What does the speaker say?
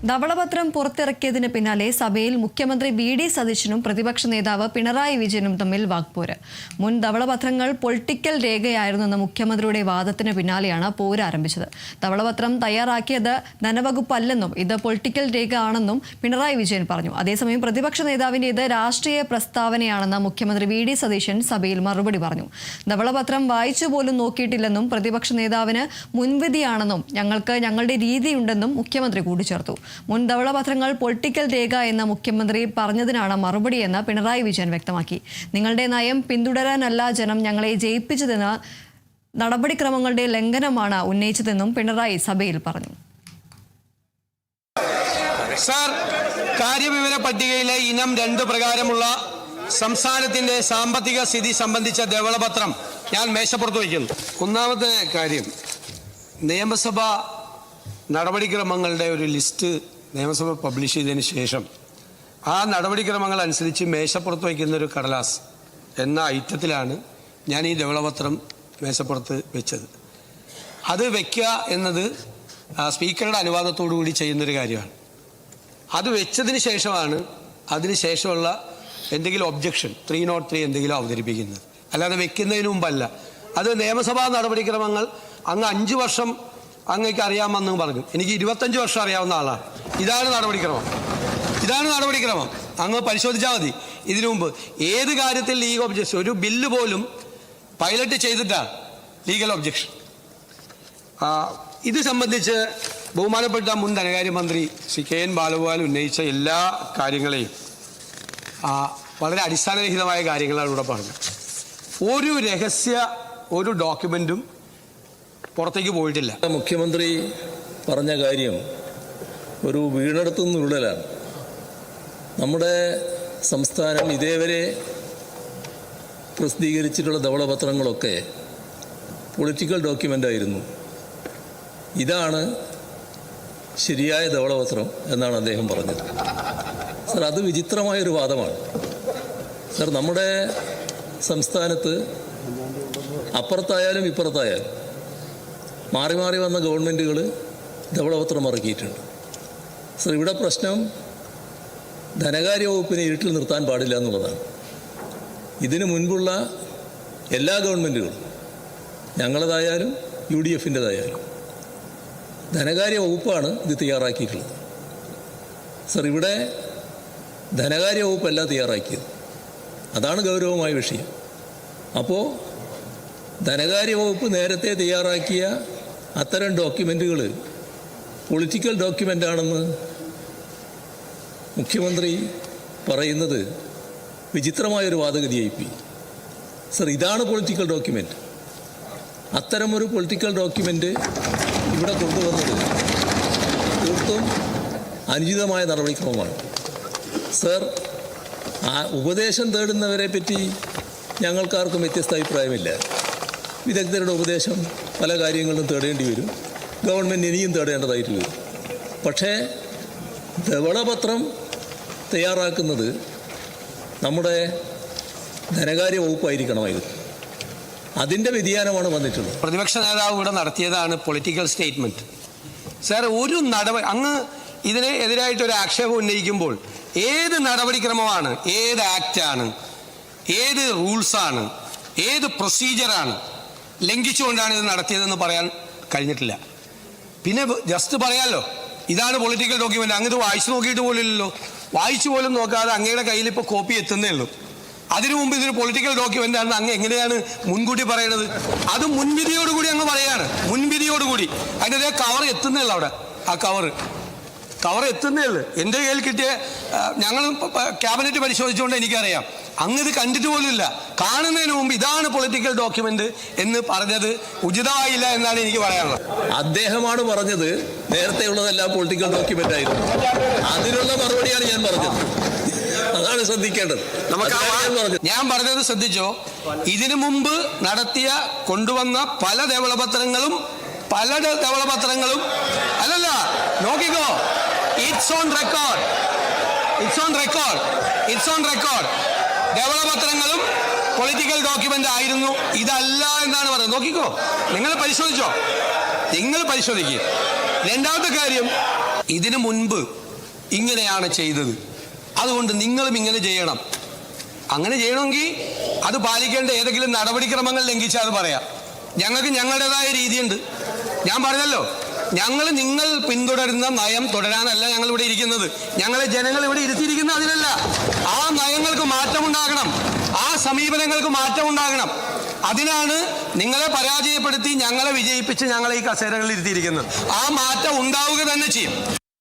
ധവളപത്രം പുറത്തിറക്കിയതിന് പിന്നാലെ സഭയിൽ മുഖ്യമന്ത്രി വി.ഡി. സതീശനും പ്രതിപക്ഷ നേതാവ് പിണറായി വിജയനും തമ്മിൽ വാക്പോര്. മുൻ ധവളപത്രങ്ങൾ പൊളിറ്റിക്കൽ രേഖയായിരുന്നെന്ന മുഖ്യമന്ത്രിയുടെ വാദത്തിന് പിന്നാലെയാണ് പോര് ആരംഭിച്ചത്. ധവളപത്രം തയ്യാറാക്കിയത് ധനവകുപ്പല്ലെന്നും ഇത് പൊളിറ്റിക്കൽ രേഖ ആണെന്നും പിണറായി വിജയൻ പറഞ്ഞു. അതേസമയം പ്രതിപക്ഷ നേതാവിന്റെ ഇത് രാഷ്ട്രീയ പ്രസ്താവനയാണെന്ന് മുഖ്യമന്ത്രി വി.ഡി. സതീശൻ സഭയിൽ മറുപടി പറഞ്ഞു. ധവളപത്രം വായിച്ചു പോലും നോക്കിയിട്ടില്ലെന്നും പ്രതിപക്ഷ നേതാവിന് മുൻവിധിയാണെന്നും ഞങ്ങൾക്ക് ഞങ്ങളുടെ രീതിയുണ്ടെന്നും മുഖ്യമന്ത്രി കൂട്ടിച്ചേർത്തു. മുൻ ധവളപത്രങ്ങൾ പൊളിറ്റിക്കൽ രേഖ എന്ന മുഖ്യമന്ത്രി പറഞ്ഞതിനാണ് മറുപടിയെന്ന് പിണറായി വിജയൻ വ്യക്തമാക്കി. നിങ്ങളുടെ നയം പിന്തുടരാനല്ല ജനം ഞങ്ങളെ ജയിപ്പിച്ചതെന്ന് നടപടിക്രമങ്ങളുടെ ലംഘനമാണ് ഉന്നയിച്ചതെന്നും പിണറായി സഭയിൽ പറഞ്ഞു. സർ, കാര്യവിവര പട്ടികയിലെ ഇനം 2 പ്രകാരമുള്ള സംസ്ഥാനത്തിന്റെ സാമ്പത്തിക സ്ഥിതി സംബന്ധിച്ച ധവളപത്രം ഞാൻ മേശപ്പുറത്ത് വയ്ക്കുന്നു. ഒന്നാമത്തെ കാര്യം, നിയമസഭ നടപടിക്രമങ്ങളുടെ ഒരു ലിസ്റ്റ് നിയമസഭ പബ്ലിഷ് ചെയ്തതിന് ശേഷം ആ നടപടിക്രമങ്ങൾ അനുസരിച്ച് മേശപ്പുറത്ത് വയ്ക്കുന്ന ഒരു കടലാസ് എന്ന ഐറ്റത്തിലാണ് ഞാൻ ഈ ധവളപത്രം മേശപ്പുറത്ത് വെച്ചത്. അത് വയ്ക്കുക എന്നത് സ്പീക്കറുടെ അനുവാദത്തോടു കൂടി ചെയ്യുന്നൊരു കാര്യമാണ്. അത് വെച്ചതിന് ശേഷമാണ് അതിനുശേഷമുള്ള എന്തെങ്കിലും ഒബ്ജക്ഷൻ 303 എന്തെങ്കിലും അവതരിപ്പിക്കുന്നത്, അല്ലാതെ വെക്കുന്നതിന് മുമ്പല്ല. അത് നിയമസഭാ നടപടിക്രമങ്ങൾ അങ്ങ് 5 വർഷം അങ്ങേക്ക് അറിയാമെന്ന് പറഞ്ഞു. എനിക്ക് 25 വർഷം അറിയാവുന്ന ആളാണ്. ഇതാണ് നടപടിക്രമം. അങ്ങ് പരിശോധിച്ചാൽ മതി. ഇതിനു മുമ്പ് ഏത് കാര്യത്തിൽ ലീഗൽ ഒബ്ജക്ഷൻ, ഒരു ബില്ല് പോലും പൈലറ്റ് ചെയ്തിട്ടാണ് ലീഗൽ ഒബ്ജക്ഷൻ. ഇത് സംബന്ധിച്ച് ബഹുമാനപ്പെട്ട മുൻ ധനകാര്യമന്ത്രി ശ്രീ കെ.എൻ. ബാലഗോപാൽ ഉന്നയിച്ച എല്ലാ കാര്യങ്ങളെയും വളരെ അടിസ്ഥാനരഹിതമായ കാര്യങ്ങളാണ് ഇവിടെ പറഞ്ഞത്. ഒരു രഹസ്യ ഡോക്യുമെന്റും പുറത്തേക്ക് പോയിട്ടില്ല. മുഖ്യമന്ത്രി പറഞ്ഞ കാര്യം ഒരു വീണെടുത്തുനിന്ന് ഉരുളലാണ്. നമ്മുടെ സംസ്ഥാനം ഇതേവരെ പ്രസിദ്ധീകരിച്ചിട്ടുള്ള ധവളപത്രങ്ങളൊക്കെ പൊളിറ്റിക്കൽ ഡോക്യുമെൻ്റ് ആയിരുന്നു. ഇതാണ് ശരിയായ ധവളപത്രം എന്നാണ് അദ്ദേഹം പറഞ്ഞത്. സർ, അത് വിചിത്രമായൊരു വാദമാണ്. സർ, നമ്മുടെ സംസ്ഥാനത്ത് അപ്പുറത്തായാലും ഇപ്പുറത്തായാലും മാറി മാറി വന്ന ഗവൺമെൻറ്റുകൾ ധവളപത്രം ഇറക്കിയിട്ടുണ്ട്. സർ, ഇവിടെ പ്രശ്നം ധനകാര്യ വകുപ്പിനെ ഇരുട്ടിൽ നിർത്താൻ പാടില്ല എന്നുള്ളതാണ്. ഇതിനു മുൻപുള്ള എല്ലാ ഗവൺമെൻറ്റുകളും, ഞങ്ങളതായാലും UDF-ൻ്റെതായാലും, ധനകാര്യ വകുപ്പാണ് ഇത് തയ്യാറാക്കിയിട്ടുള്ളത്. സർ, ഇവിടെ ധനകാര്യ വകുപ്പല്ല തയ്യാറാക്കിയത്. അതാണ് ഗൗരവമായ വിഷയം. അപ്പോൾ ധനകാര്യ വകുപ്പ് നേരത്തെ തയ്യാറാക്കിയ അത്തരം ഡോക്യുമെൻറ്റുകൾ പൊളിറ്റിക്കൽ ഡോക്യുമെൻ്റാണെന്ന് മുഖ്യമന്ത്രി പറയുന്നത് വിചിത്രമായൊരു വാദഗതിയായിപ്പോയി. സർ, ഇതാണ് പൊളിറ്റിക്കൽ ഡോക്യുമെൻ്റ്. അത്തരമൊരു പൊളിറ്റിക്കൽ ഡോക്യുമെൻ്റ് ഇവിടെ കൊണ്ടുവന്നത് തീർത്തും അനുചിതമായ നടപടിക്രമമാണ്. സർ, ഉപദേശം തേടുന്നവരെ പറ്റി ഞങ്ങൾക്കാർക്കും വ്യത്യസ്ത അഭിപ്രായമില്ല. വിദഗ്ധരുടെ ഉപദേശം പല കാര്യങ്ങളിലും തേടേണ്ടി വരും. ഗവൺമെൻറ് ഇനിയും തേടേണ്ടതായിട്ട് വരും. പക്ഷേ ധവളപത്രം തയ്യാറാക്കുന്നത് നമ്മുടെ ധനകാര്യ വകുപ്പായിരിക്കണമായിരുന്നു. അതിൻ്റെ വ്യതിയാനമാണ് വന്നിട്ടുള്ളത്. പ്രതിപക്ഷ നേതാവ് ഇവിടെ നടത്തിയതാണ് പൊളിറ്റിക്കൽ സ്റ്റേറ്റ്മെൻറ്റ്. സാർ, ഒരു അങ്ങ് ഇതിന് എതിരായിട്ടൊരു ആക്ഷേപം ഉന്നയിക്കുമ്പോൾ ഏത് നടപടിക്രമമാണ്, ഏത് ആക്റ്റാണ്, ഏത് റൂൾസാണ്, ഏത് പ്രൊസീജിയറാണ് ലംഘിച്ചുകൊണ്ടാണ് ഇത് നടത്തിയതെന്ന് പറയാൻ കഴിഞ്ഞിട്ടില്ല. പിന്നെ ജസ്റ്റ് പറയാമല്ലോ, ഇതാണ് പൊളിറ്റിക്കൽ ഡോക്യുമെൻ്റ്. അങ്ങ് ഇത് വായിച്ചു നോക്കിയിട്ട് പോലില്ലല്ലോ. വായിച്ചു പോലും നോക്കാതെ അങ്ങയുടെ കയ്യിൽ ഇപ്പോൾ കോപ്പി എത്തുന്നേ ഉള്ളൂ. അതിനു മുമ്പ് ഇതൊരു പൊളിറ്റിക്കൽ ഡോക്യുമെൻ്റ് ആണെന്ന് അങ്ങ് എങ്ങനെയാണ് മുൻകൂട്ടി പറയുന്നത്? അത് മുൻവിധിയോടുകൂടി അങ്ങ് പറയാണ്. മുൻവിധിയോടുകൂടി അതിൻ്റെ കവർ എത്തുന്നേ ഉള്ളൂ. അവിടെ ആ കവർ എത്തുന്നേ ഉള്ളൂ. എൻ്റെ കയ്യിൽ കിട്ടിയ, ഞങ്ങൾ ക്യാബിനറ്റ് പരിശോധിച്ചുകൊണ്ട് എനിക്കറിയാം, അങ്ങ് ഇത് കണ്ടിട്ട് പോലുമില്ല. കാണുന്നതിന് മുമ്പ് ഇതാണ് പൊളിറ്റിക്കൽ ഡോക്യുമെന്റ് എന്ന് പറഞ്ഞത് ഉചിതമായില്ല എന്നാണ് എനിക്ക് പറയാനുള്ളത്. അദ്ദേഹമാണ് പറഞ്ഞത് നേരത്തെ ഉള്ളതെല്ലാം പൊളിറ്റിക്കൽ ഡോക്യുമെന്റ് ആയിരുന്നു. അതിനുള്ള മറുപടിയാണ് ഞാൻ പറഞ്ഞത്. അതാണ് ശ്രദ്ധിക്കേണ്ടത്. ഞാൻ പറഞ്ഞത് ശ്രദ്ധിച്ചോ? ഇതിനു മുമ്പ് കൊണ്ടുവന്ന പല ധവളപത്രങ്ങളും അല്ലല്ല, നോക്കിക്കോ, ഇറ്റ്സ് ഓൺ റെക്കോർഡ്. ധവളപത്രങ്ങളും പൊളിറ്റിക്കൽ ഡോക്യുമെന്റ് ആയിരുന്നു, ഇതല്ല എന്നാണ് പറയുന്നത്. നോക്കിക്കോ, നിങ്ങൾ പരിശോധിക്കുക. രണ്ടാമത്തെ കാര്യം, ഇതിനു മുൻപ് ഇങ്ങനെയാണ് ചെയ്തത്, അതുകൊണ്ട് നിങ്ങളും ഇങ്ങനെ ചെയ്യണം. അങ്ങനെ ചെയ്യണമെങ്കിൽ അത് പാലിക്കേണ്ട ഏതെങ്കിലും നടപടിക്രമങ്ങൾ ലംഘിച്ചാൽ അത് പറയാം. ഞങ്ങൾക്ക് ഞങ്ങളുടേതായ രീതിയുണ്ട്. ഞാൻ പറഞ്ഞല്ലോ, നിങ്ങൾ പിന്തുടരുന്ന നയം തുടരാനല്ല ഞങ്ങൾ ഇവിടെ ഇരിക്കുന്നത്. ഞങ്ങളെ ജനങ്ങൾ ഇവിടെ ഇരുത്തിയിരിക്കുന്നത് അതിനല്ല. ആ നയങ്ങൾക്ക് മാറ്റമുണ്ടാകണം, ആ സമീപനങ്ങൾക്ക് മാറ്റമുണ്ടാകണം. അതിനാണ് നിങ്ങളെ പരാജയപ്പെടുത്തി ഞങ്ങളെ വിജയിപ്പിച്ച് ഞങ്ങളെ ഈ കസേരകളിൽ ഇരുത്തിയിരിക്കുന്നത്. ആ മാറ്റം ഉണ്ടാവുക തന്നെ ചെയ്യും.